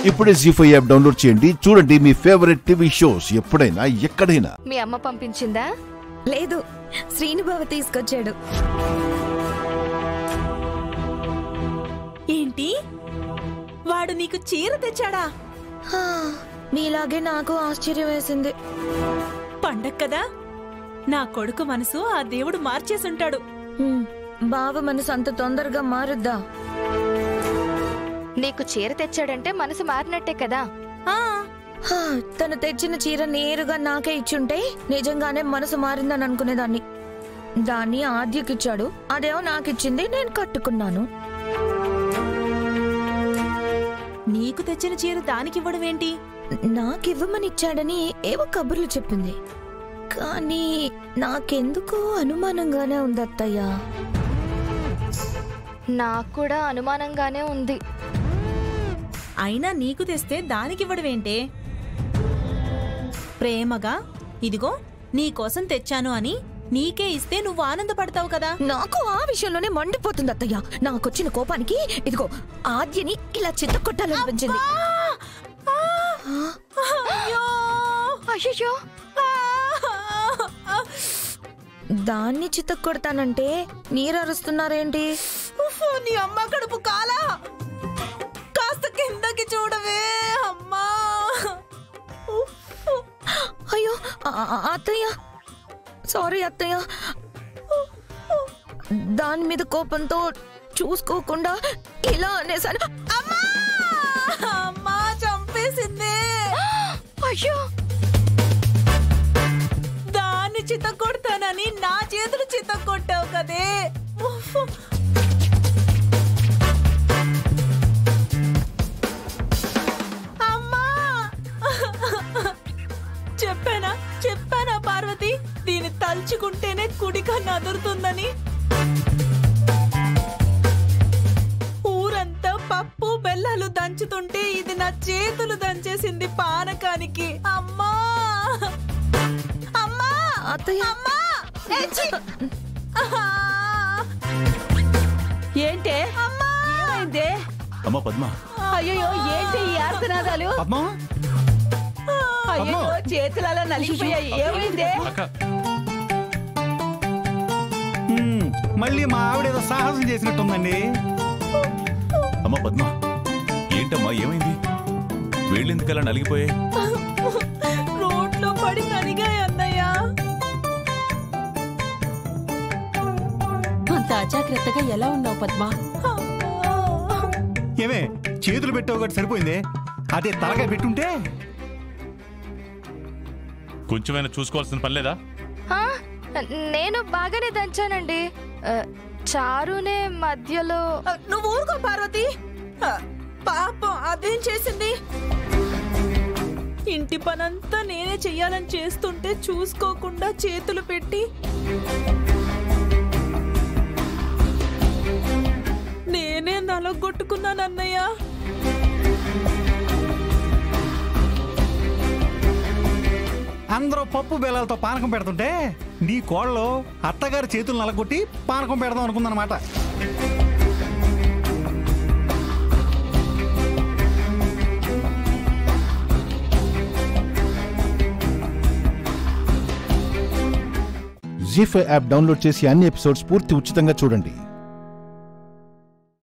ఇప్పుడే జీ5 app download చేయండి. చూడండి మీ ఫేవరెట్ టీవీ షోస్ ఎప్పుడైనా ఎక్కడైనా. మీ అమ్మ పంపించిందా? లేదు, శ్రీనుబావ తీసుకొచ్చాడు. ఏంటి, వాడు నీకు చీర తెచ్చాడా? మీలాగే నాకు ఆశ్చర్యం వేసింది. పండగ కదా, నా కొడుకు మనసు ఆ దేవుడు మార్చేసుంటాడు. బావ మనసు అంత తొందరగా మారుద్దా? నీకు చీర తెచ్చాడంటే మనసు మారినట్టే కదా. తను తెచ్చిన చీర నేరుగా నాకే ఇచ్చుంటే నిజంగానే మనసు మారిందని అనుకునేదాన్ని. దాన్ని ఆద్యకిచ్చాడు, అదేమో నాకిచ్చింది, నేను కట్టుకున్నాను. నీకు తెచ్చిన చీర దానికివ్వడం ఏంటి? నాకివ్వమని ఇచ్చాడని ఏవో కబుర్లు చెప్పింది. కానీ నాకెందుకో అనుమానంగానే ఉంది అత్తయ్య. నాకు కూడా అనుమానంగానే ఉంది. అయినా నీకు తెస్తే దానికివ్వడం ఏంటే? ప్రేమగా ఇదిగో నీకోసం తెచ్చాను అని నీకే ఇస్తే నువ్వు ఆనందపడతావు కదా. నాకు ఆ విషయంలోనే మండిపోతుంది అత్తయ్య. నాకొచ్చిన కోపానికి ఇదిగో ఆద్యని ఇలా చిత్తకొట్టాలనిపించింది. అయ్యో, దాన్ని చిత్తకొడతానంటే నీరరుస్తున్నారేంటి? నీ అమ్మ కడుపు కాలా, కాస్త కిందకి చూడవే అమ్మా. అయ్యో అత్తయ్య, సారీ అత్తయ్య. దాని మీద కోపంతో చూసుకోకుండా ఇలా అనేసాను. అమ్మా చంపేసింది. అయ్యో, దాన్ని చిత్తకొడతానని నా చేతులు చిత్తకొట్టావు కదే. అమ్మా, చెప్పానా పార్వతి, దీన్ని తలుచుకుంటేనే కుడికన్ను అదురుతుందని. ఊరంతా పప్పు బెల్లాలు దంచుతుంటే ఇది నా చేతులు దంచేసింది పానకానికి. అమ్మా అమ్మా అత్తయ్య. అమ్మా, ఏంటే ఏమైందే? అమ్మా పద్మ. అయ్యో, ఏంటి ఈ ఆర్తనాదాలు? అయ్యో, చేతులలో నలిగిపోయాయి. ఏమైందే? మళ్ళీ మా ఆవిడేదో సాహసం చేసినట్టుందండి. అమ్మా పద్మ, ఏంటమ్మా ఏమైంది? వేళ్ళెందుకలా నలిగిపోయాయి? రోడ్లో పడి నలిగాయి అన్నయ్య. అంత అజాగ్రత్తగా ఎలా ఉన్నావు పద్మ? ఏమే చేతులు పెట్టావు ఒకటి సరిపోయిందే, అదే తలగా పెట్టుంటే. కొంచెమైనా చూసుకోవాల్సిన పని లేదా? నేను బాగానే దంచానండి. చారునే మధ్యలో. నువ్వు ఊరుకో పార్వతి. పాపం అదేం చేసింది? ఇంటి పనంతా నేనే చెయ్యాలని చేస్తుంటే చూసుకోకుండా చేతులు పెట్టి నేనే నలగొట్టుకున్నాను అన్నయ్య. అందరూ పప్పు బెల్లాలతో పానకం పెడుతుంటే నీ కోళ్ళలో అత్తగారి చేతులు నలగొట్టి పానకం పెడదాం అనుకుందనమాట. జీ5 యాప్ డౌన్లోడ్ చేసి అన్ని ఎపిసోడ్స్ పూర్తి ఉచితంగా చూడండి.